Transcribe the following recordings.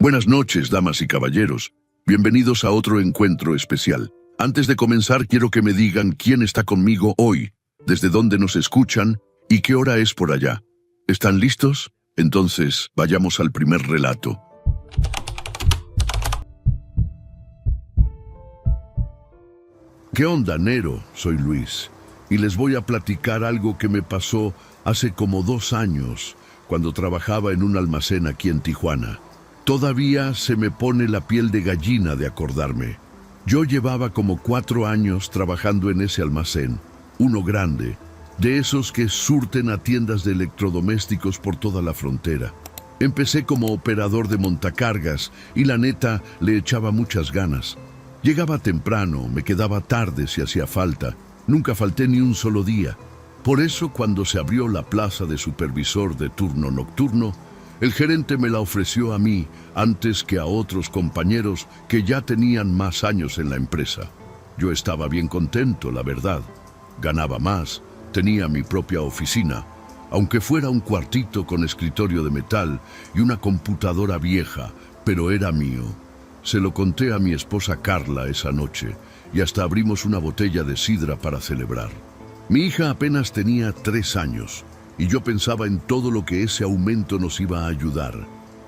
Buenas noches, damas y caballeros. Bienvenidos a otro encuentro especial. Antes de comenzar, quiero que me digan quién está conmigo hoy, desde dónde nos escuchan y qué hora es por allá. ¿Están listos? Entonces, vayamos al primer relato. ¿Qué onda, Nero? Soy Luis, y les voy a platicar algo que me pasó hace como 2 años, cuando trabajaba en un almacén aquí en Tijuana. Todavía se me pone la piel de gallina de acordarme. Yo llevaba como 4 años trabajando en ese almacén, uno grande, de esos que surten a tiendas de electrodomésticos por toda la frontera. Empecé como operador de montacargas y la neta le echaba muchas ganas. Llegaba temprano, me quedaba tarde si hacía falta, nunca falté ni un solo día. Por eso, cuando se abrió la plaza de supervisor de turno nocturno, el gerente me la ofreció a mí antes que a otros compañeros que ya tenían más años en la empresa. Yo estaba bien contento, la verdad. Ganaba más, tenía mi propia oficina, aunque fuera un cuartito con escritorio de metal y una computadora vieja, pero era mío. Se lo conté a mi esposa Carla esa noche y hasta abrimos una botella de sidra para celebrar. Mi hija apenas tenía 3 años. Y yo pensaba en todo lo que ese aumento nos iba a ayudar.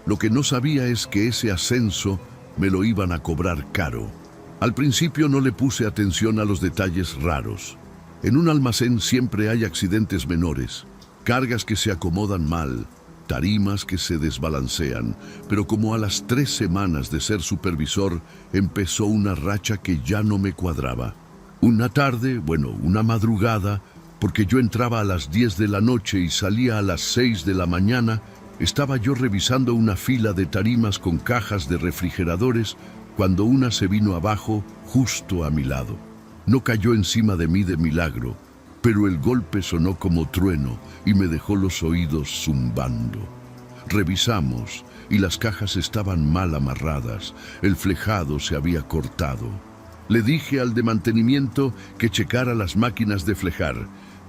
Lo que no sabía es que ese ascenso me lo iban a cobrar caro. Al principio no le puse atención a los detalles raros. En un almacén siempre hay accidentes menores, cargas que se acomodan mal, tarimas que se desbalancean, pero como a las 3 semanas de ser supervisor empezó una racha que ya no me cuadraba. Una tarde, una madrugada, porque yo entraba a las 10 de la noche y salía a las 6 de la mañana, estaba yo revisando una fila de tarimas con cajas de refrigeradores cuando una se vino abajo justo a mi lado. No cayó encima de mí de milagro, pero el golpe sonó como trueno y me dejó los oídos zumbando. Revisamos y las cajas estaban mal amarradas, el flejado se había cortado. Le dije al de mantenimiento que checara las máquinas de flejar,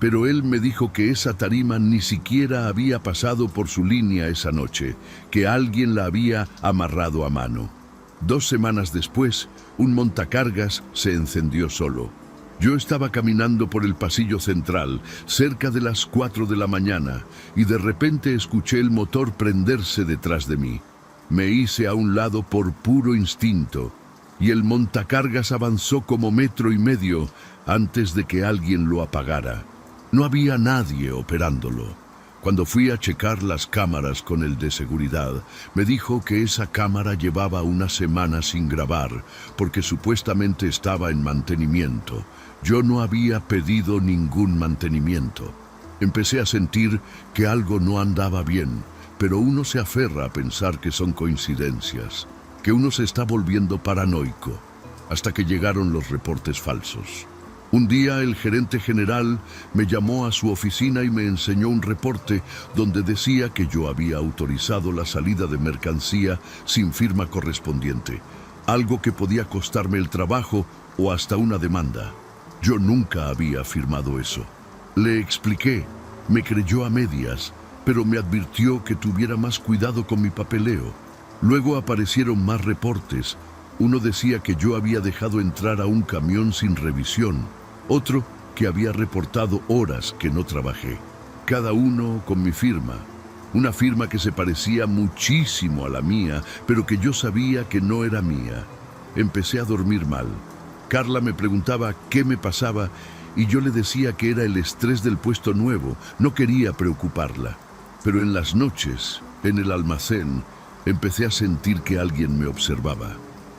pero él me dijo que esa tarima ni siquiera había pasado por su línea esa noche, que alguien la había amarrado a mano. 2 semanas después, un montacargas se encendió solo. Yo estaba caminando por el pasillo central, cerca de las 4 de la mañana, y de repente escuché el motor prenderse detrás de mí. Me hice a un lado por puro instinto, y el montacargas avanzó como 1,5 metros antes de que alguien lo apagara. No había nadie operándolo. Cuando fui a checar las cámaras con el de seguridad, me dijo que esa cámara llevaba una semana sin grabar, porque supuestamente estaba en mantenimiento. Yo no había pedido ningún mantenimiento. Empecé a sentir que algo no andaba bien, pero uno se aferra a pensar que son coincidencias, que uno se está volviendo paranoico, hasta que llegaron los reportes falsos. Un día el gerente general me llamó a su oficina y me enseñó un reporte donde decía que yo había autorizado la salida de mercancía sin firma correspondiente, algo que podía costarme el trabajo o hasta una demanda. Yo nunca había firmado eso. Le expliqué, me creyó a medias, pero me advirtió que tuviera más cuidado con mi papeleo. Luego aparecieron más reportes. Uno decía que yo había dejado entrar a un camión sin revisión, otro que había reportado horas que no trabajé. Cada uno con mi firma, una firma que se parecía muchísimo a la mía, pero que yo sabía que no era mía. Empecé a dormir mal. Carla me preguntaba qué me pasaba y yo le decía que era el estrés del puesto nuevo, no quería preocuparla. Pero en las noches, en el almacén, empecé a sentir que alguien me observaba.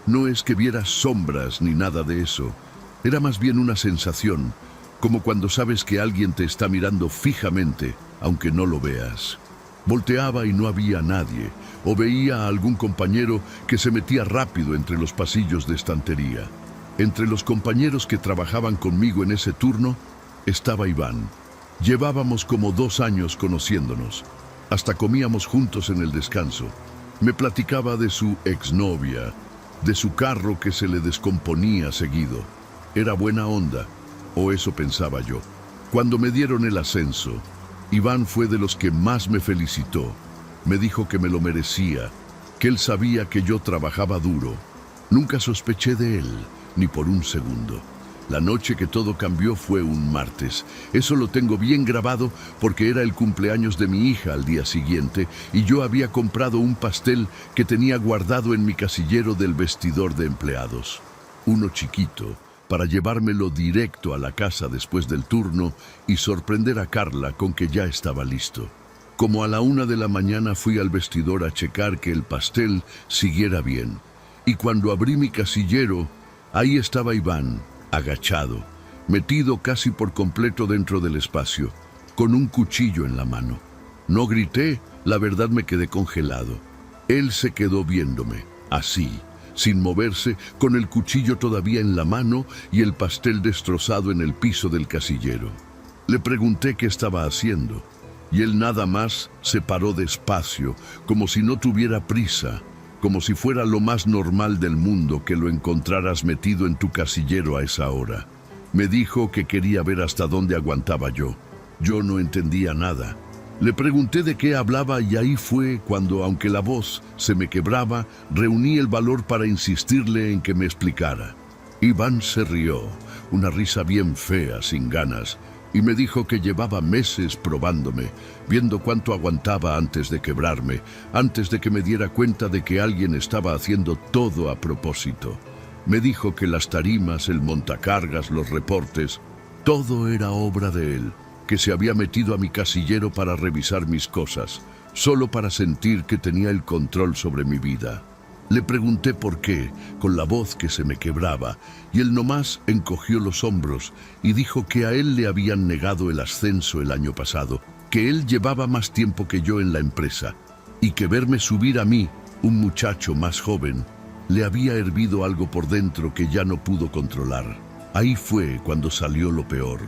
No es que viera sombras ni nada de eso. Era más bien una sensación, como cuando sabes que alguien te está mirando fijamente, aunque no lo veas. Volteaba y no había nadie, o veía a algún compañero que se metía rápido entre los pasillos de estantería. Entre los compañeros que trabajaban conmigo en ese turno, estaba Iván. Llevábamos como 2 años conociéndonos. Hasta comíamos juntos en el descanso. Me platicaba de su exnovia, de su carro que se le descomponía seguido. Era buena onda, o eso pensaba yo. Cuando me dieron el ascenso, Iván fue de los que más me felicitó. Me dijo que me lo merecía, que él sabía que yo trabajaba duro. Nunca sospeché de él, ni por un segundo. La noche que todo cambió fue un martes. Eso lo tengo bien grabado porque era el cumpleaños de mi hija al día siguiente y yo había comprado un pastel que tenía guardado en mi casillero del vestidor de empleados. Uno chiquito, para llevármelo directo a la casa después del turno y sorprender a Carla con que ya estaba listo. Como a la 1 de la mañana fui al vestidor a checar que el pastel siguiera bien. Y cuando abrí mi casillero, ahí estaba Iván, agachado, metido casi por completo dentro del espacio, con un cuchillo en la mano. No grité, la verdad me quedé congelado. Él se quedó viéndome, así, sin moverse, con el cuchillo todavía en la mano y el pastel destrozado en el piso del casillero. Le pregunté qué estaba haciendo, y él nada más se paró despacio, como si no tuviera prisa, como si fuera lo más normal del mundo que lo encontraras metido en tu casillero a esa hora. Me dijo que quería ver hasta dónde aguantaba yo. Yo no entendía nada. Le pregunté de qué hablaba y ahí fue cuando, aunque la voz se me quebraba, reuní el valor para insistirle en que me explicara. Iván se rió, una risa bien fea, sin ganas, y me dijo que llevaba meses probándome, viendo cuánto aguantaba antes de quebrarme, antes de que me diera cuenta de que alguien estaba haciendo todo a propósito. Me dijo que las tarimas, el montacargas, los reportes, todo era obra de él, que se había metido a mi casillero para revisar mis cosas, solo para sentir que tenía el control sobre mi vida. Le pregunté por qué, con la voz que se me quebraba, y él nomás encogió los hombros y dijo que a él le habían negado el ascenso el año pasado, que él llevaba más tiempo que yo en la empresa, y que verme subir a mí, un muchacho más joven, le había hervido algo por dentro que ya no pudo controlar. Ahí fue cuando salió lo peor.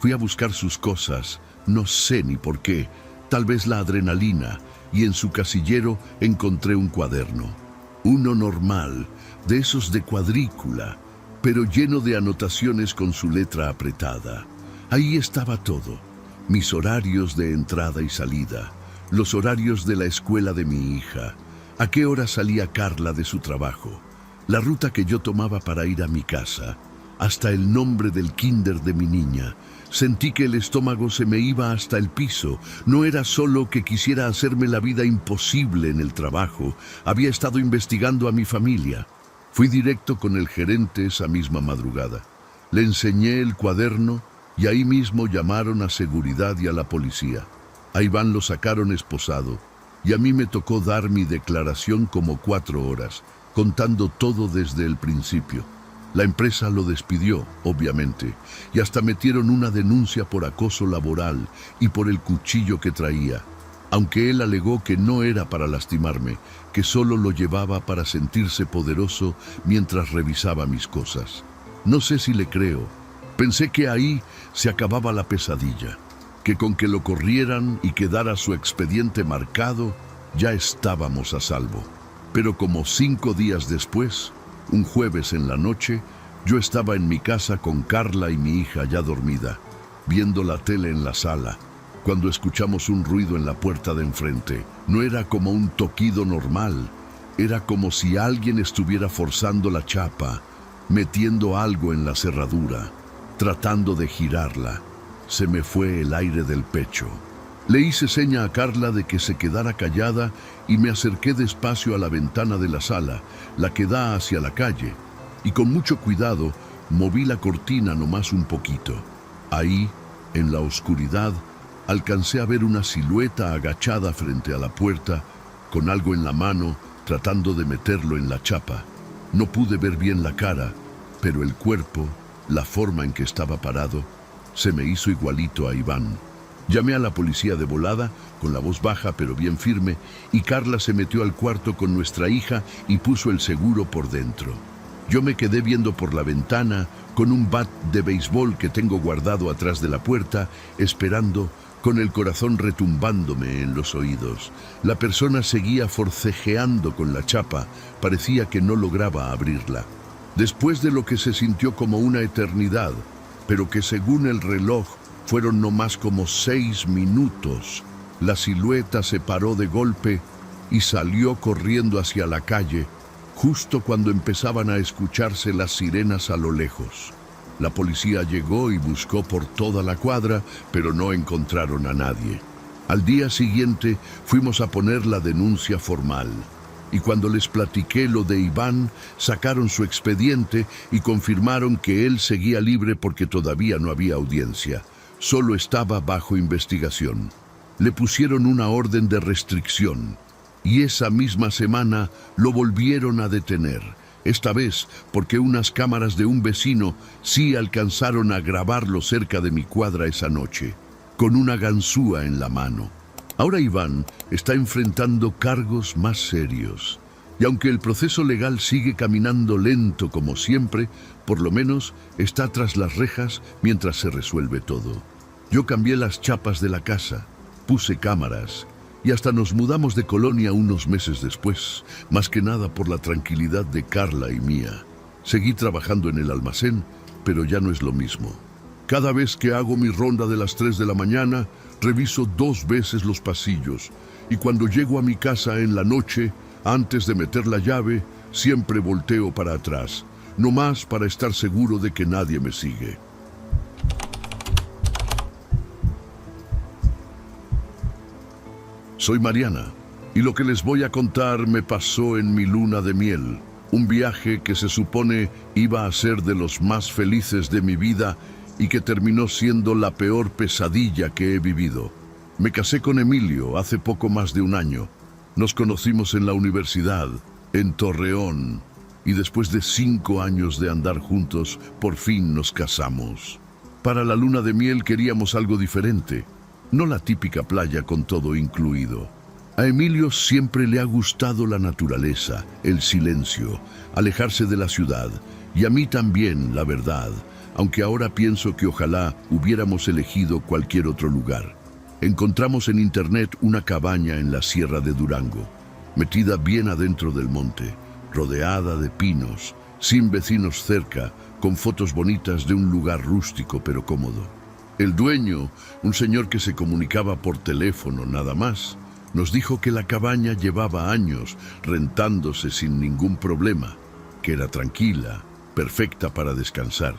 Fui a buscar sus cosas, no sé ni por qué, tal vez la adrenalina, y en su casillero encontré un cuaderno. Uno normal, de esos de cuadrícula, pero lleno de anotaciones con su letra apretada. Ahí estaba todo, mis horarios de entrada y salida, los horarios de la escuela de mi hija, a qué hora salía Carla de su trabajo, la ruta que yo tomaba para ir a mi casa, hasta el nombre del kinder de mi niña. Sentí que el estómago se me iba hasta el piso. No era solo que quisiera hacerme la vida imposible en el trabajo. Había estado investigando a mi familia. Fui directo con el gerente esa misma madrugada. Le enseñé el cuaderno y ahí mismo llamaron a seguridad y a la policía. A Iván lo sacaron esposado y a mí me tocó dar mi declaración como 4 horas, contando todo desde el principio. La empresa lo despidió, obviamente, y hasta metieron una denuncia por acoso laboral y por el cuchillo que traía, aunque él alegó que no era para lastimarme, que solo lo llevaba para sentirse poderoso mientras revisaba mis cosas. No sé si le creo. Pensé que ahí se acababa la pesadilla, que con que lo corrieran y quedara su expediente marcado, ya estábamos a salvo. Pero como 5 días después, un jueves en la noche, yo estaba en mi casa con Carla y mi hija ya dormida, viendo la tele en la sala, cuando escuchamos un ruido en la puerta de enfrente. No era como un toquido normal, era como si alguien estuviera forzando la chapa, metiendo algo en la cerradura, tratando de girarla. Se me fue el aire del pecho. Le hice seña a Carla de que se quedara callada y me acerqué despacio a la ventana de la sala, la que da hacia la calle, y con mucho cuidado moví la cortina nomás un poquito. Ahí, en la oscuridad, alcancé a ver una silueta agachada frente a la puerta, con algo en la mano, tratando de meterlo en la chapa. No pude ver bien la cara, pero el cuerpo, la forma en que estaba parado, se me hizo igualito a Iván. Llamé a la policía de volada, con la voz baja pero bien firme, y Carla se metió al cuarto con nuestra hija y puso el seguro por dentro. Yo me quedé viendo por la ventana, con un bat de béisbol que tengo guardado atrás de la puerta, esperando, con el corazón retumbándome en los oídos. La persona seguía forcejeando con la chapa, parecía que no lograba abrirla. Después de lo que se sintió como una eternidad, pero que según el reloj fueron no más como 6 minutos, la silueta se paró de golpe y salió corriendo hacia la calle justo cuando empezaban a escucharse las sirenas a lo lejos. La policía llegó y buscó por toda la cuadra, pero no encontraron a nadie. Al día siguiente fuimos a poner la denuncia formal. Y cuando les platiqué lo de Iván, sacaron su expediente y confirmaron que él seguía libre porque todavía no había audiencia. Solo estaba bajo investigación. Le pusieron una orden de restricción y esa misma semana lo volvieron a detener. Esta vez porque unas cámaras de un vecino sí alcanzaron a grabarlo cerca de mi cuadra esa noche, con una ganzúa en la mano. Ahora Iván está enfrentando cargos más serios. Y aunque el proceso legal sigue caminando lento como siempre, por lo menos está tras las rejas mientras se resuelve todo. Yo cambié las chapas de la casa, puse cámaras y hasta nos mudamos de colonia unos meses después, más que nada por la tranquilidad de Carla y mía. Seguí trabajando en el almacén, pero ya no es lo mismo. Cada vez que hago mi ronda de las 3 de la mañana, reviso 2 veces los pasillos y cuando llego a mi casa en la noche, antes de meter la llave, siempre volteo para atrás, nomás para estar seguro de que nadie me sigue. Soy Mariana y lo que les voy a contar me pasó en mi luna de miel, un viaje que se supone iba a ser de los más felices de mi vida y que terminó siendo la peor pesadilla que he vivido. Me casé con Emilio hace poco más de un año. Nos conocimos en la universidad, en Torreón, y después de 5 años de andar juntos, por fin nos casamos. Para la luna de miel queríamos algo diferente, no la típica playa con todo incluido. A Emilio siempre le ha gustado la naturaleza, el silencio, alejarse de la ciudad, y a mí también, la verdad, aunque ahora pienso que ojalá hubiéramos elegido cualquier otro lugar. Encontramos en internet una cabaña en la Sierra de Durango, metida bien adentro del monte, rodeada de pinos, sin vecinos cerca, con fotos bonitas de un lugar rústico pero cómodo. El dueño, un señor que se comunicaba por teléfono nada más, nos dijo que la cabaña llevaba años rentándose sin ningún problema, que era tranquila, perfecta para descansar.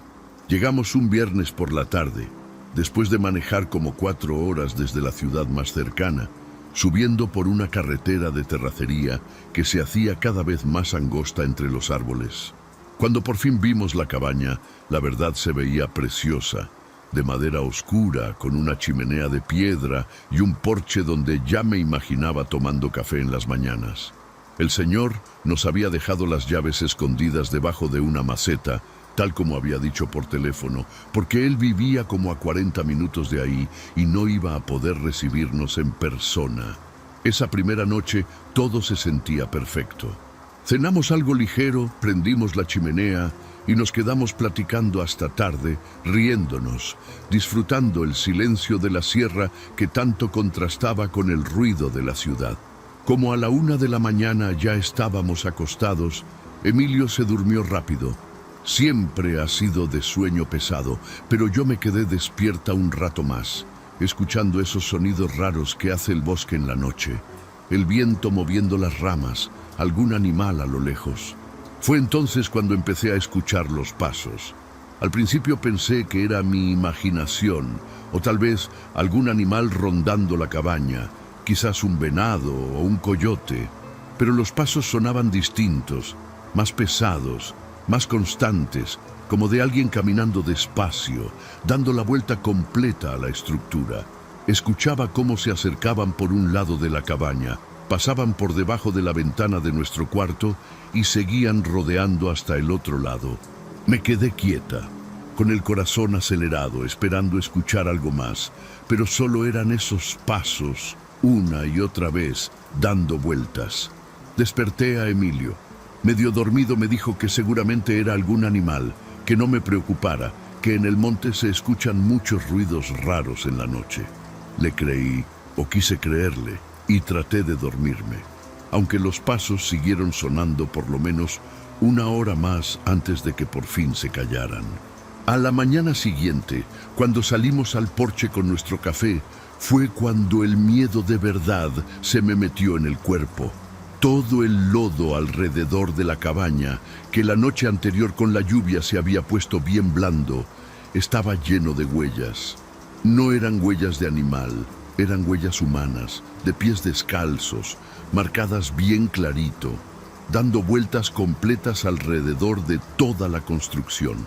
Llegamos un viernes por la tarde, después de manejar como 4 horas desde la ciudad más cercana, subiendo por una carretera de terracería que se hacía cada vez más angosta entre los árboles. Cuando por fin vimos la cabaña, la verdad se veía preciosa, de madera oscura, con una chimenea de piedra y un porche donde ya me imaginaba tomando café en las mañanas. El señor nos había dejado las llaves escondidas debajo de una maceta, tal como había dicho por teléfono, porque él vivía como a 40 minutos de ahí y no iba a poder recibirnos en persona. Esa primera noche todo se sentía perfecto. Cenamos algo ligero, prendimos la chimenea y nos quedamos platicando hasta tarde, riéndonos, disfrutando el silencio de la sierra que tanto contrastaba con el ruido de la ciudad. Como a la 1 de la mañana ya estábamos acostados, Emilio se durmió rápido. Siempre ha sido de sueño pesado, pero yo me quedé despierta un rato más, escuchando esos sonidos raros que hace el bosque en la noche, el viento moviendo las ramas, algún animal a lo lejos. Fue entonces cuando empecé a escuchar los pasos. Al principio pensé que era mi imaginación, o tal vez algún animal rondando la cabaña, quizás un venado o un coyote, pero los pasos sonaban distintos, más pesados, más constantes, como de alguien caminando despacio, dando la vuelta completa a la estructura. Escuchaba cómo se acercaban por un lado de la cabaña, pasaban por debajo de la ventana de nuestro cuarto y seguían rodeando hasta el otro lado. Me quedé quieta, con el corazón acelerado, esperando escuchar algo más, pero solo eran esos pasos, una y otra vez, dando vueltas. Desperté a Emilio. Medio dormido me dijo que seguramente era algún animal, que no me preocupara, que en el monte se escuchan muchos ruidos raros en la noche. Le creí, o quise creerle, y traté de dormirme, aunque los pasos siguieron sonando por lo menos 1 hora más antes de que por fin se callaran. A la mañana siguiente, cuando salimos al porche con nuestro café, fue cuando el miedo de verdad se me metió en el cuerpo. Todo el lodo alrededor de la cabaña, que la noche anterior con la lluvia se había puesto bien blando, estaba lleno de huellas. No eran huellas de animal, eran huellas humanas, de pies descalzos, marcadas bien clarito, dando vueltas completas alrededor de toda la construcción.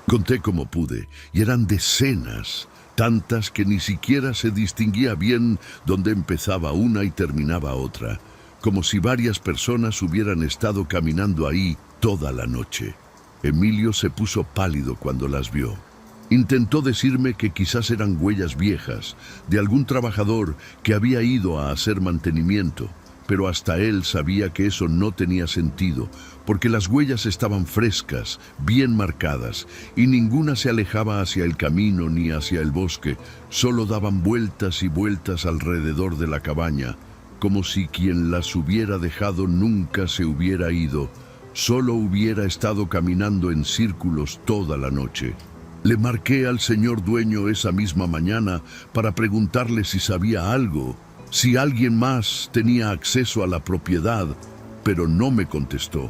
Conté como pude, y eran decenas, tantas que ni siquiera se distinguía bien dónde empezaba una y terminaba otra, como si varias personas hubieran estado caminando ahí toda la noche. Emilio se puso pálido cuando las vio. Intentó decirme que quizás eran huellas viejas, de algún trabajador que había ido a hacer mantenimiento, pero hasta él sabía que eso no tenía sentido, porque las huellas estaban frescas, bien marcadas, y ninguna se alejaba hacia el camino ni hacia el bosque, solo daban vueltas y vueltas alrededor de la cabaña, como si quien las hubiera dejado nunca se hubiera ido, solo hubiera estado caminando en círculos toda la noche. Le marqué al señor dueño esa misma mañana para preguntarle si sabía algo, si alguien más tenía acceso a la propiedad, pero no me contestó.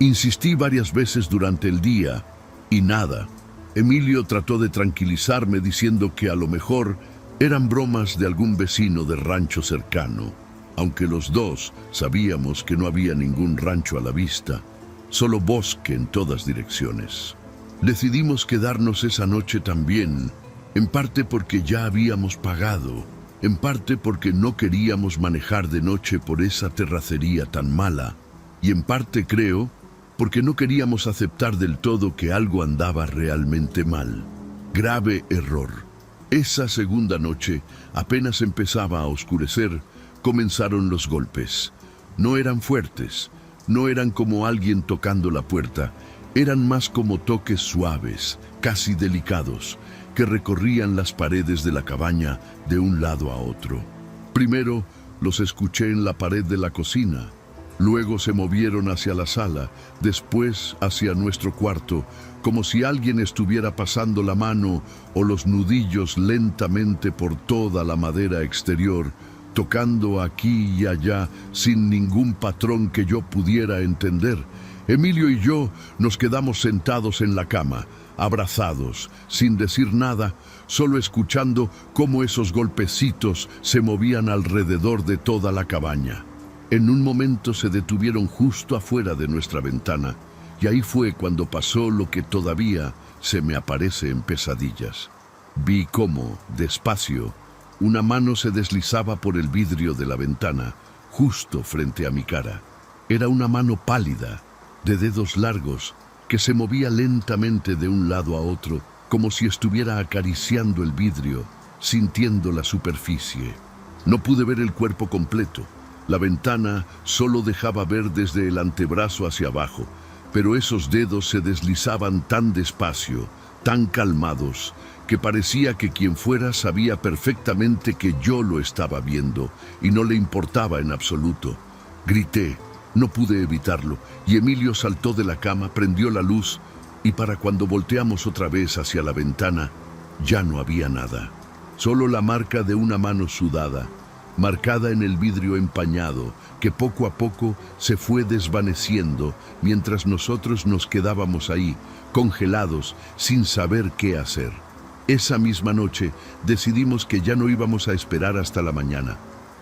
Insistí varias veces durante el día y nada. Emilio trató de tranquilizarme diciendo que a lo mejor eran bromas de algún vecino del rancho cercano, aunque los dos sabíamos que no había ningún rancho a la vista, solo bosque en todas direcciones. Decidimos quedarnos esa noche también, en parte porque ya habíamos pagado, en parte porque no queríamos manejar de noche por esa terracería tan mala, y en parte, creo, porque no queríamos aceptar del todo que algo andaba realmente mal. Grave error. Esa segunda noche, apenas empezaba a oscurecer, comenzaron los golpes. No eran fuertes, no eran como alguien tocando la puerta, eran más como toques suaves, casi delicados, que recorrían las paredes de la cabaña de un lado a otro. Primero los escuché en la pared de la cocina, luego se movieron hacia la sala, después hacia nuestro cuarto, como si alguien estuviera pasando la mano o los nudillos lentamente por toda la madera exterior, tocando aquí y allá sin ningún patrón que yo pudiera entender. Emilio y yo nos quedamos sentados en la cama, abrazados, sin decir nada, solo escuchando cómo esos golpecitos se movían alrededor de toda la cabaña. En un momento se detuvieron justo afuera de nuestra ventana, y ahí fue cuando pasó lo que todavía se me aparece en pesadillas. Vi cómo, despacio, una mano se deslizaba por el vidrio de la ventana, justo frente a mi cara. Era una mano pálida, de dedos largos, que se movía lentamente de un lado a otro, como si estuviera acariciando el vidrio, sintiendo la superficie. No pude ver el cuerpo completo. La ventana solo dejaba ver desde el antebrazo hacia abajo, pero esos dedos se deslizaban tan despacio, tan calmados, que parecía que quien fuera sabía perfectamente que yo lo estaba viendo y no le importaba en absoluto. Grité, no pude evitarlo, y Emilio saltó de la cama, prendió la luz, y para cuando volteamos otra vez hacia la ventana, ya no había nada. Solo la marca de una mano sudada, marcada en el vidrio empañado, que poco a poco se fue desvaneciendo mientras nosotros nos quedábamos ahí, congelados, sin saber qué hacer. Esa misma noche decidimos que ya no íbamos a esperar hasta la mañana.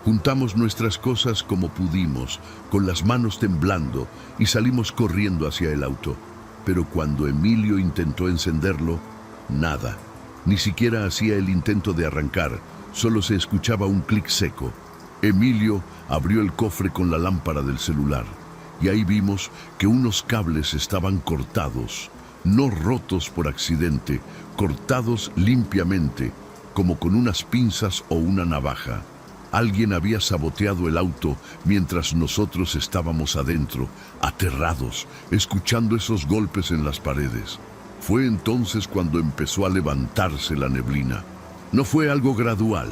Juntamos nuestras cosas como pudimos, con las manos temblando, y salimos corriendo hacia el auto. Pero cuando Emilio intentó encenderlo, nada. Ni siquiera hacía el intento de arrancar, solo se escuchaba un clic seco. Emilio abrió el cofre con la lámpara del celular, y ahí vimos que unos cables estaban cortados, no rotos por accidente, cortados limpiamente, como con unas pinzas o una navaja. Alguien había saboteado el auto mientras nosotros estábamos adentro, aterrados, escuchando esos golpes en las paredes. Fue entonces cuando empezó a levantarse la neblina. No fue algo gradual.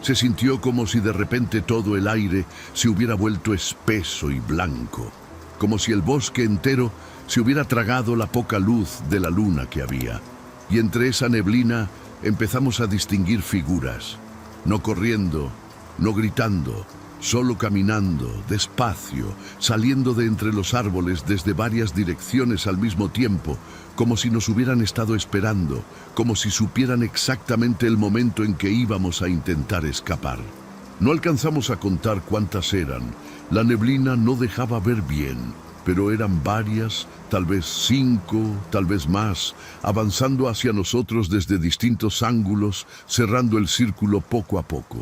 Se sintió como si de repente todo el aire se hubiera vuelto espeso y blanco, como si el bosque entero se hubiera tragado la poca luz de la luna que había. Y entre esa neblina empezamos a distinguir figuras, no corriendo, no gritando, solo caminando, despacio, saliendo de entre los árboles desde varias direcciones al mismo tiempo, como si nos hubieran estado esperando, como si supieran exactamente el momento en que íbamos a intentar escapar. No alcanzamos a contar cuántas eran. La neblina no dejaba ver bien, pero eran varias, tal vez 5, tal vez más, avanzando hacia nosotros desde distintos ángulos, cerrando el círculo poco a poco.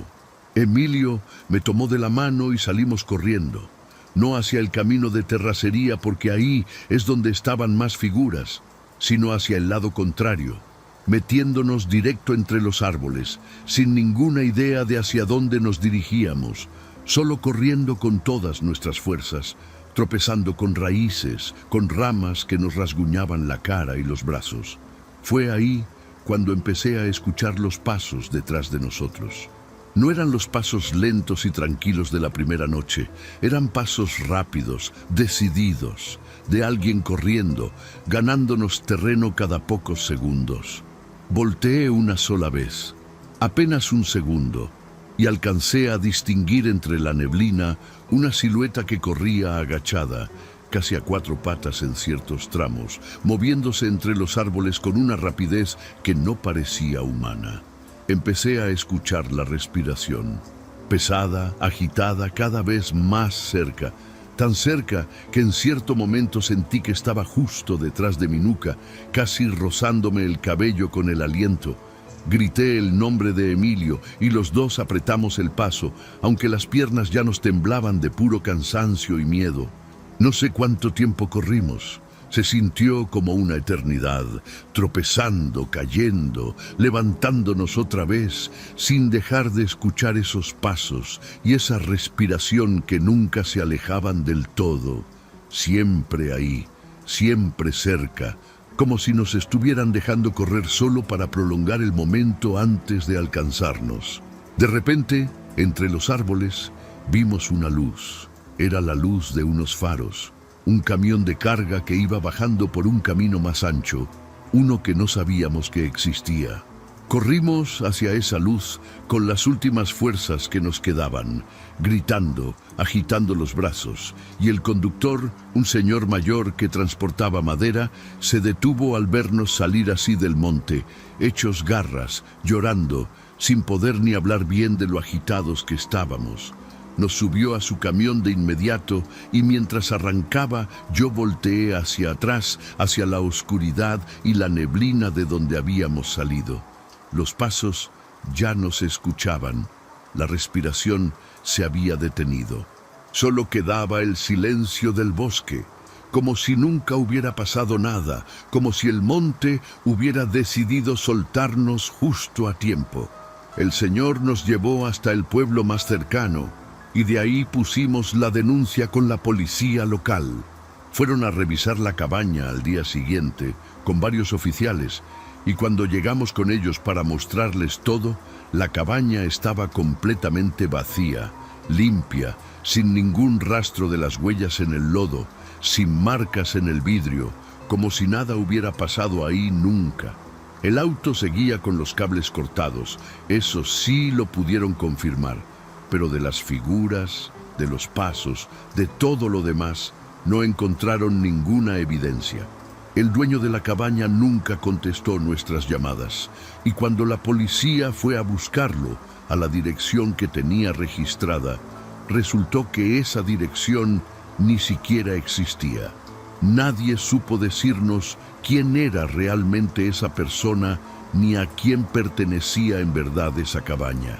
Emilio me tomó de la mano y salimos corriendo, no hacia el camino de terracería porque ahí es donde estaban más figuras, sino hacia el lado contrario, metiéndonos directo entre los árboles, sin ninguna idea de hacia dónde nos dirigíamos, solo corriendo con todas nuestras fuerzas, tropezando con raíces, con ramas que nos rasguñaban la cara y los brazos. Fue ahí cuando empecé a escuchar los pasos detrás de nosotros. No eran los pasos lentos y tranquilos de la primera noche, eran pasos rápidos, decididos, de alguien corriendo, ganándonos terreno cada pocos segundos. Volteé una sola vez, apenas un segundo, y alcancé a distinguir entre la neblina una silueta que corría agachada, casi a 4 patas en ciertos tramos, moviéndose entre los árboles con una rapidez que no parecía humana. Empecé a escuchar la respiración, pesada, agitada, cada vez más cerca, tan cerca que en cierto momento sentí que estaba justo detrás de mi nuca, casi rozándome el cabello con el aliento. Grité el nombre de Emilio y los dos apretamos el paso, aunque las piernas ya nos temblaban de puro cansancio y miedo. No sé cuánto tiempo corrimos. Se sintió como una eternidad, tropezando, cayendo, levantándonos otra vez, sin dejar de escuchar esos pasos y esa respiración que nunca se alejaban del todo, siempre ahí, siempre cerca, como si nos estuvieran dejando correr solo para prolongar el momento antes de alcanzarnos. De repente, entre los árboles, vimos una luz. Era la luz de unos faros. Un camión de carga que iba bajando por un camino más ancho, uno que no sabíamos que existía. Corrimos hacia esa luz con las últimas fuerzas que nos quedaban, gritando, agitando los brazos, y el conductor, un señor mayor que transportaba madera, se detuvo al vernos salir así del monte, hechos garras, llorando, sin poder ni hablar bien de lo agitados que estábamos. Nos subió a su camión de inmediato y mientras arrancaba yo volteé hacia atrás, hacia la oscuridad y la neblina de donde habíamos salido. Los pasos ya no se escuchaban, la respiración se había detenido. Solo quedaba el silencio del bosque, como si nunca hubiera pasado nada, como si el monte hubiera decidido soltarnos justo a tiempo. El Señor nos llevó hasta el pueblo más cercano, y de ahí pusimos la denuncia con la policía local. Fueron a revisar la cabaña al día siguiente, con varios oficiales, y cuando llegamos con ellos para mostrarles todo, la cabaña estaba completamente vacía, limpia, sin ningún rastro de las huellas en el lodo, sin marcas en el vidrio, como si nada hubiera pasado ahí nunca. El auto seguía con los cables cortados, eso sí lo pudieron confirmar, pero de las figuras, de los pasos, de todo lo demás, no encontraron ninguna evidencia. El dueño de la cabaña nunca contestó nuestras llamadas, y cuando la policía fue a buscarlo a la dirección que tenía registrada, resultó que esa dirección ni siquiera existía. Nadie supo decirnos quién era realmente esa persona ni a quién pertenecía en verdad esa cabaña.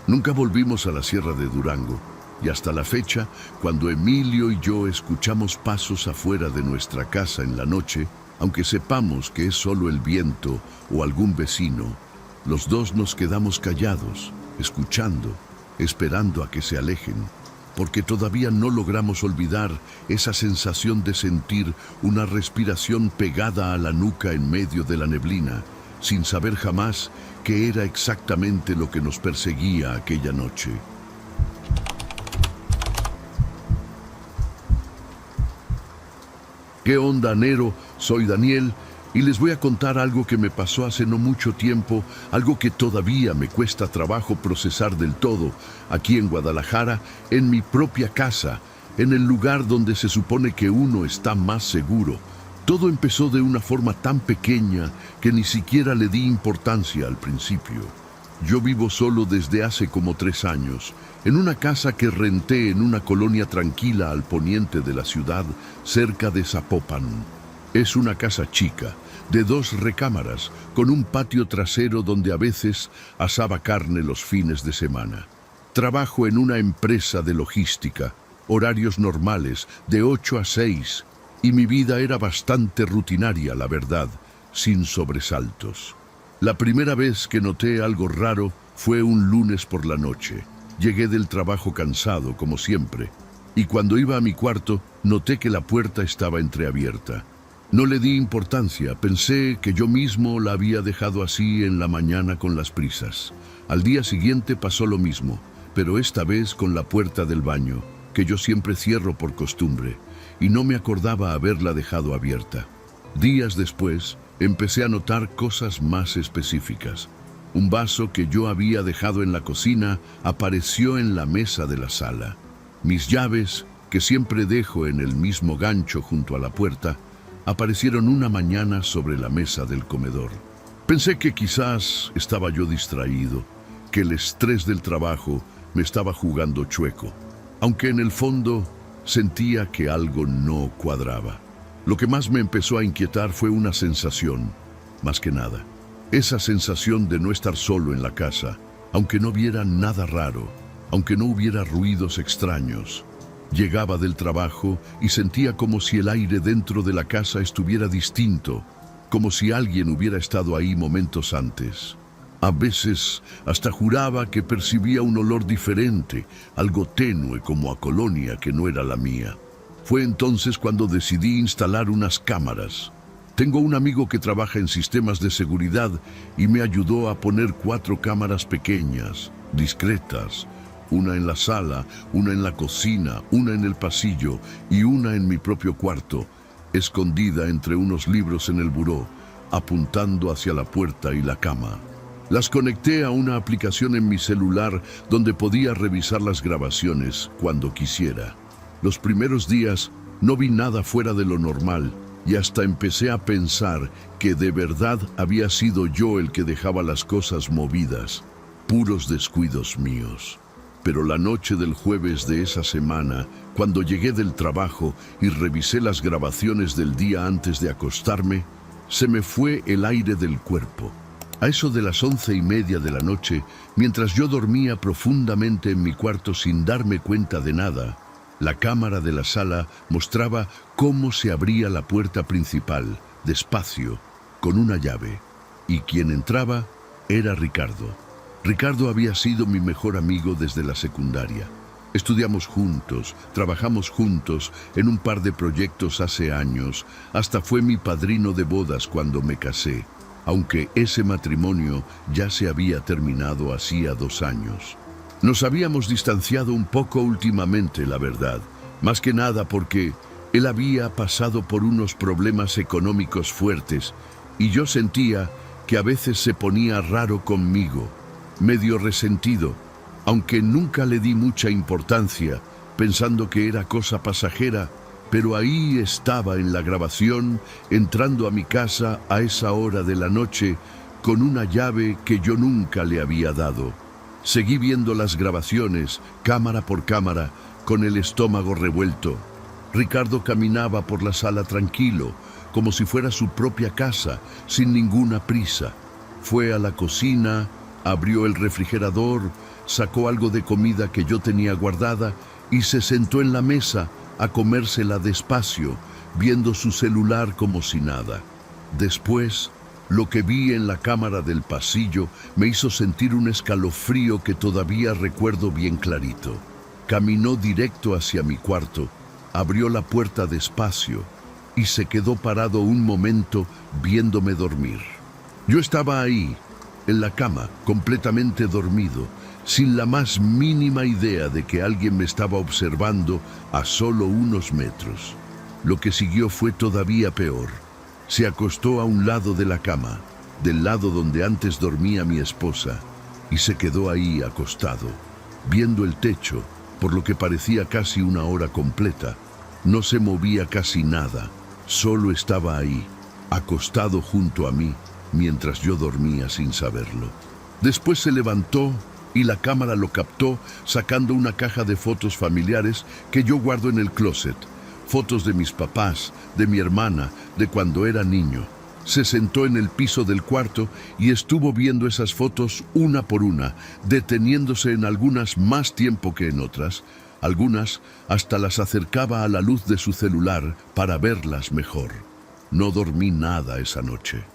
Nunca volvimos a la Sierra de Durango, y hasta la fecha, cuando Emilio y yo escuchamos pasos afuera de nuestra casa en la noche, aunque sepamos que es solo el viento o algún vecino, los dos nos quedamos callados, escuchando, esperando a que se alejen, porque todavía no logramos olvidar esa sensación de sentir una respiración pegada a la nuca en medio de la neblina, sin saber jamás qué era exactamente lo que nos perseguía aquella noche. ¿Qué onda, Nero? Soy Daniel Y les voy a contar algo que me pasó hace no mucho tiempo, algo que todavía me cuesta trabajo procesar del todo, aquí en Guadalajara, en mi propia casa, en el lugar donde se supone que uno está más seguro. Todo empezó de una forma tan pequeña que ni siquiera le di importancia al principio. Yo vivo solo desde hace como 3 años, en una casa que renté en una colonia tranquila al poniente de la ciudad, cerca de Zapopan. Es una casa chica, de 2 recámaras, con un patio trasero donde a veces asaba carne los fines de semana. Trabajo en una empresa de logística, horarios normales, de 8 a 6, y mi vida era bastante rutinaria, la verdad, sin sobresaltos. La primera vez que noté algo raro fue un lunes por la noche. Llegué del trabajo cansado, como siempre, y cuando iba a mi cuarto, noté que la puerta estaba entreabierta. No le di importancia, pensé que yo mismo la había dejado así en la mañana con las prisas. Al día siguiente pasó lo mismo, pero esta vez con la puerta del baño, que yo siempre cierro por costumbre, y no me acordaba haberla dejado abierta. Días después, empecé a notar cosas más específicas. Un vaso que yo había dejado en la cocina apareció en la mesa de la sala. Mis llaves, que siempre dejo en el mismo gancho junto a la puerta, aparecieron una mañana sobre la mesa del comedor. Pensé que quizás estaba yo distraído, que el estrés del trabajo me estaba jugando chueco, aunque en el fondo sentía que algo no cuadraba. Lo que más me empezó a inquietar fue una sensación, más que nada. Esa sensación de no estar solo en la casa, aunque no viera nada raro, aunque no hubiera ruidos extraños. Llegaba del trabajo y sentía como si el aire dentro de la casa estuviera distinto, como si alguien hubiera estado ahí momentos antes. A veces hasta juraba que percibía un olor diferente, algo tenue como a colonia que no era la mía. Fue entonces cuando decidí instalar unas cámaras. Tengo un amigo que trabaja en sistemas de seguridad y me ayudó a poner 4 cámaras pequeñas, discretas, una en la sala, una en la cocina, una en el pasillo y una en mi propio cuarto, escondida entre unos libros en el buró, apuntando hacia la puerta y la cama. Las conecté a una aplicación en mi celular donde podía revisar las grabaciones cuando quisiera. Los primeros días no vi nada fuera de lo normal y hasta empecé a pensar que de verdad había sido yo el que dejaba las cosas movidas, puros descuidos míos. Pero la noche del jueves de esa semana, cuando llegué del trabajo y revisé las grabaciones del día antes de acostarme, se me fue el aire del cuerpo. A eso de las 11:30 de la noche, mientras yo dormía profundamente en mi cuarto sin darme cuenta de nada, la cámara de la sala mostraba cómo se abría la puerta principal, despacio, con una llave, y quien entraba era Ricardo. Ricardo había sido mi mejor amigo desde la secundaria. Estudiamos juntos, trabajamos juntos en un par de proyectos hace años, hasta fue mi padrino de bodas cuando me casé, aunque ese matrimonio ya se había terminado hacía 2 años. Nos habíamos distanciado un poco últimamente, la verdad, más que nada porque él había pasado por unos problemas económicos fuertes y yo sentía que a veces se ponía raro conmigo, medio resentido, aunque nunca le di mucha importancia, pensando que era cosa pasajera, pero ahí estaba en la grabación, entrando a mi casa a esa hora de la noche, con una llave que yo nunca le había dado. Seguí viendo las grabaciones, cámara por cámara, con el estómago revuelto. Ricardo caminaba por la sala tranquilo, como si fuera su propia casa, sin ninguna prisa. Fue a la cocina, abrió el refrigerador, sacó algo de comida que yo tenía guardada y se sentó en la mesa a comérsela despacio, viendo su celular como si nada. Después, lo que vi en la cámara del pasillo me hizo sentir un escalofrío que todavía recuerdo bien clarito. Caminó directo hacia mi cuarto, abrió la puerta despacio y se quedó parado un momento viéndome dormir. Yo estaba ahí, en la cama, completamente dormido, sin la más mínima idea de que alguien me estaba observando a solo unos metros. Lo que siguió fue todavía peor. Se acostó a un lado de la cama, del lado donde antes dormía mi esposa, y se quedó ahí acostado, viendo el techo, por lo que parecía casi una hora completa. No se movía casi nada, solo estaba ahí, acostado junto a mí, mientras yo dormía sin saberlo. Después se levantó y la cámara lo captó sacando una caja de fotos familiares que yo guardo en el closet. Fotos de mis papás, de mi hermana, de cuando era niño. Se sentó en el piso del cuarto y estuvo viendo esas fotos una por una, deteniéndose en algunas más tiempo que en otras. Algunas hasta las acercaba a la luz de su celular para verlas mejor. No dormí nada esa noche.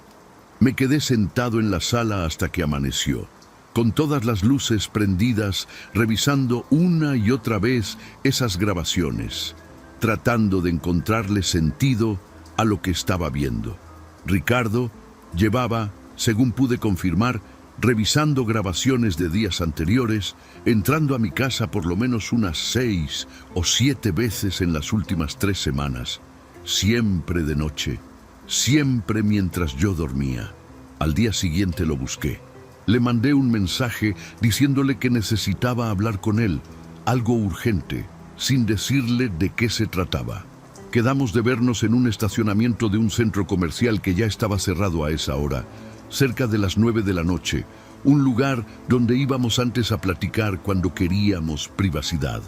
Me quedé sentado en la sala hasta que amaneció, con todas las luces prendidas, revisando una y otra vez esas grabaciones, tratando de encontrarle sentido a lo que estaba viendo. Ricardo llevaba, según pude confirmar, revisando grabaciones de días anteriores, entrando a mi casa por lo menos unas 6 o 7 veces en las últimas 3 semanas, siempre de noche, siempre mientras yo dormía. Al día siguiente lo busqué. Le mandé un mensaje diciéndole que necesitaba hablar con él, algo urgente, sin decirle de qué se trataba. Quedamos de vernos en un estacionamiento de un centro comercial que ya estaba cerrado a esa hora, cerca de las 9 de la noche, un lugar donde íbamos antes a platicar cuando queríamos privacidad.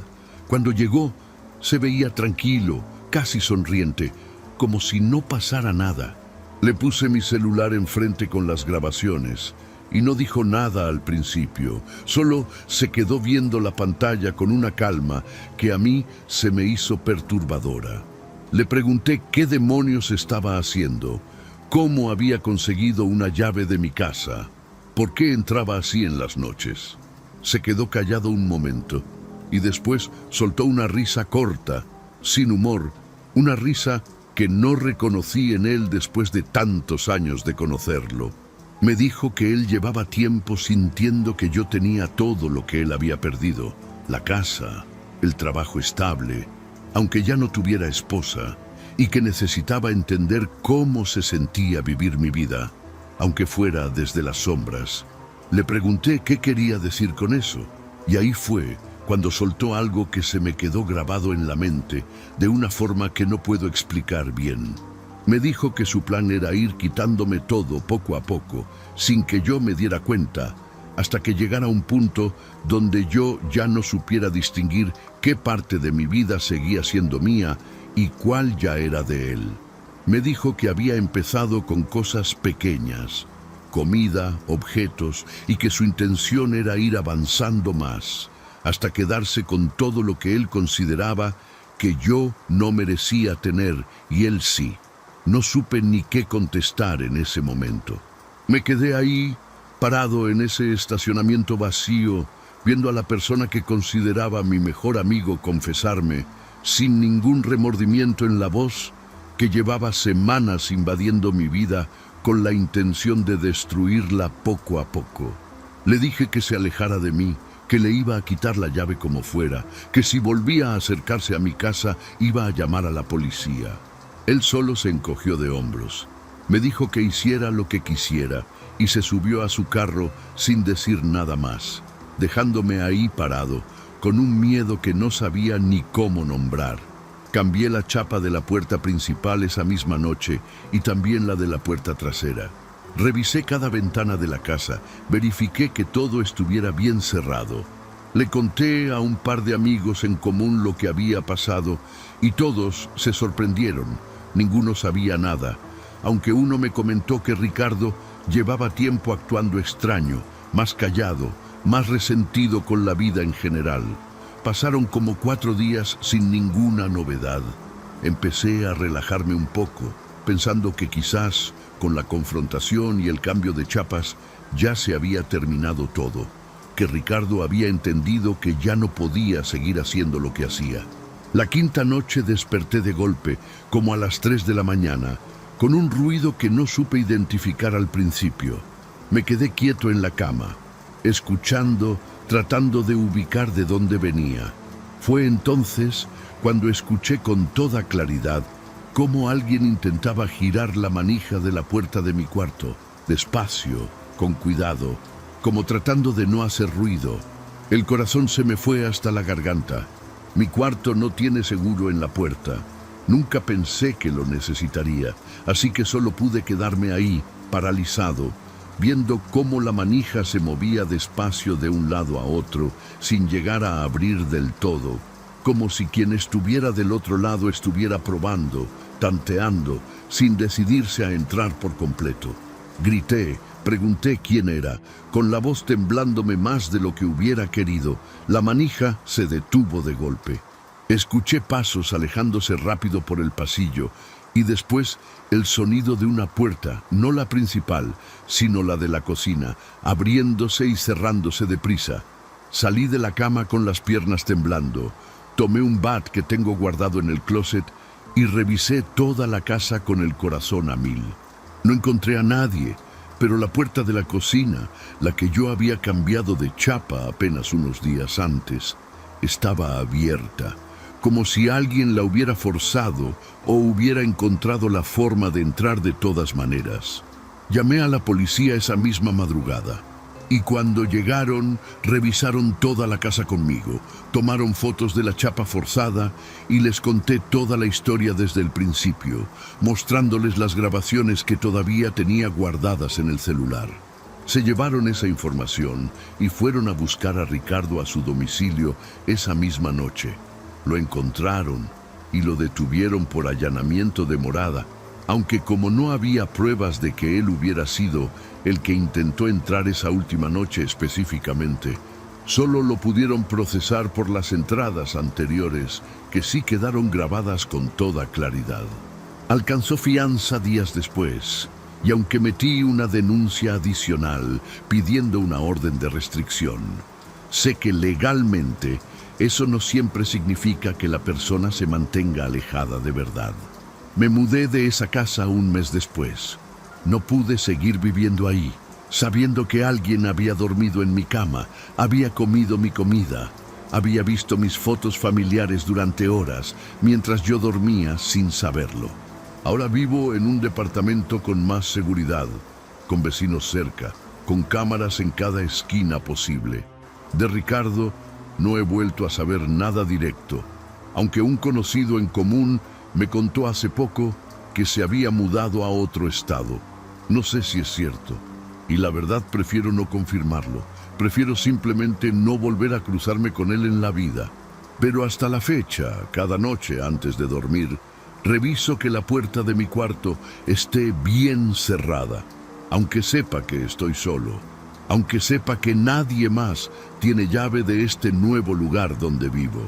Cuando llegó, se veía tranquilo, casi sonriente, como si no pasara nada. Le puse mi celular enfrente con las grabaciones y no dijo nada al principio, solo se quedó viendo la pantalla con una calma que a mí se me hizo perturbadora. Le pregunté qué demonios estaba haciendo, cómo había conseguido una llave de mi casa, por qué entraba así en las noches. Se quedó callado un momento y después soltó una risa corta, sin humor, una risa que no reconocí en él después de tantos años de conocerlo. Me dijo que él llevaba tiempo sintiendo que yo tenía todo lo que él había perdido, la casa, el trabajo estable, aunque ya no tuviera esposa, y que necesitaba entender cómo se sentía vivir mi vida, aunque fuera desde las sombras. Le pregunté qué quería decir con eso, y ahí fue cuando soltó algo que se me quedó grabado en la mente de una forma que no puedo explicar bien. Me dijo que su plan era ir quitándome todo poco a poco, sin que yo me diera cuenta, hasta que llegara a un punto donde yo ya no supiera distinguir qué parte de mi vida seguía siendo mía y cuál ya era de él. Me dijo que había empezado con cosas pequeñas, comida, objetos, y que su intención era ir avanzando más, hasta quedarse con todo lo que él consideraba que yo no merecía tener y él sí. No supe ni qué contestar en ese momento. Me quedé ahí, parado en ese estacionamiento vacío, viendo a la persona que consideraba mi mejor amigo confesarme, sin ningún remordimiento en la voz, que llevaba semanas invadiendo mi vida con la intención de destruirla poco a poco. Le dije que se alejara de mí, que le iba a quitar la llave como fuera, que si volvía a acercarse a mi casa iba a llamar a la policía. Él solo se encogió de hombros. Me dijo que hiciera lo que quisiera y se subió a su carro sin decir nada más, dejándome ahí parado, con un miedo que no sabía ni cómo nombrar. Cambié la chapa de la puerta principal esa misma noche y también la de la puerta trasera. Revisé cada ventana de la casa, verifiqué que todo estuviera bien cerrado. Le conté a un par de amigos en común lo que había pasado y todos se sorprendieron. Ninguno sabía nada, aunque uno me comentó que Ricardo llevaba tiempo actuando extraño, más callado, más resentido con la vida en general. Pasaron como 4 días sin ninguna novedad. Empecé a relajarme un poco, pensando que quizás, con la confrontación y el cambio de chapas, ya se había terminado todo, que Ricardo había entendido que ya no podía seguir haciendo lo que hacía. La quinta noche desperté de golpe, como a las 3 de la mañana, con un ruido que no supe identificar al principio. Me quedé quieto en la cama, escuchando, tratando de ubicar de dónde venía. Fue entonces cuando escuché con toda claridad cómo alguien intentaba girar la manija de la puerta de mi cuarto, despacio, con cuidado, como tratando de no hacer ruido. El corazón se me fue hasta la garganta. Mi cuarto no tiene seguro en la puerta. Nunca pensé que lo necesitaría, así que solo pude quedarme ahí, paralizado, viendo cómo la manija se movía despacio de un lado a otro, sin llegar a abrir del todo, como si quien estuviera del otro lado estuviera probando, tanteando, sin decidirse a entrar por completo. Grité, pregunté quién era, con la voz temblándome más de lo que hubiera querido. La manija se detuvo de golpe. Escuché pasos alejándose rápido por el pasillo y después el sonido de una puerta, no la principal, sino la de la cocina, abriéndose y cerrándose deprisa. Salí de la cama con las piernas temblando, tomé un bat que tengo guardado en el closet y revisé toda la casa con el corazón a mil. No encontré a nadie, pero la puerta de la cocina, la que yo había cambiado de chapa apenas unos días antes, estaba abierta, como si alguien la hubiera forzado o hubiera encontrado la forma de entrar de todas maneras. Llamé a la policía esa misma madrugada, y cuando llegaron, revisaron toda la casa conmigo, tomaron fotos de la chapa forzada y les conté toda la historia desde el principio, mostrándoles las grabaciones que todavía tenía guardadas en el celular. Se llevaron esa información y fueron a buscar a Ricardo a su domicilio esa misma noche. Lo encontraron y lo detuvieron por allanamiento de morada, aunque como no había pruebas de que él hubiera sido el que intentó entrar esa última noche específicamente, solo lo pudieron procesar por las entradas anteriores, que sí quedaron grabadas con toda claridad. Alcanzó fianza días después, y aunque metí una denuncia adicional pidiendo una orden de restricción, sé que legalmente eso no siempre significa que la persona se mantenga alejada de verdad. Me mudé de esa casa un mes después. No pude seguir viviendo ahí, sabiendo que alguien había dormido en mi cama, había comido mi comida, había visto mis fotos familiares durante horas, mientras yo dormía sin saberlo. Ahora vivo en un departamento con más seguridad, con vecinos cerca, con cámaras en cada esquina posible. De Ricardo no he vuelto a saber nada directo, aunque un conocido en común me contó hace poco que se había mudado a otro estado. No sé si es cierto, y la verdad prefiero no confirmarlo. Prefiero simplemente no volver a cruzarme con él en la vida. Pero hasta la fecha, cada noche antes de dormir, reviso que la puerta de mi cuarto esté bien cerrada, aunque sepa que estoy solo, aunque sepa que nadie más tiene llave de este nuevo lugar donde vivo.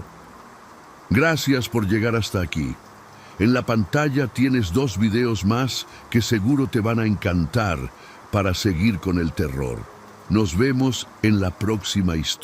Gracias por llegar hasta aquí. En la pantalla tienes 2 videos más que seguro te van a encantar para seguir con el terror. Nos vemos en la próxima historia.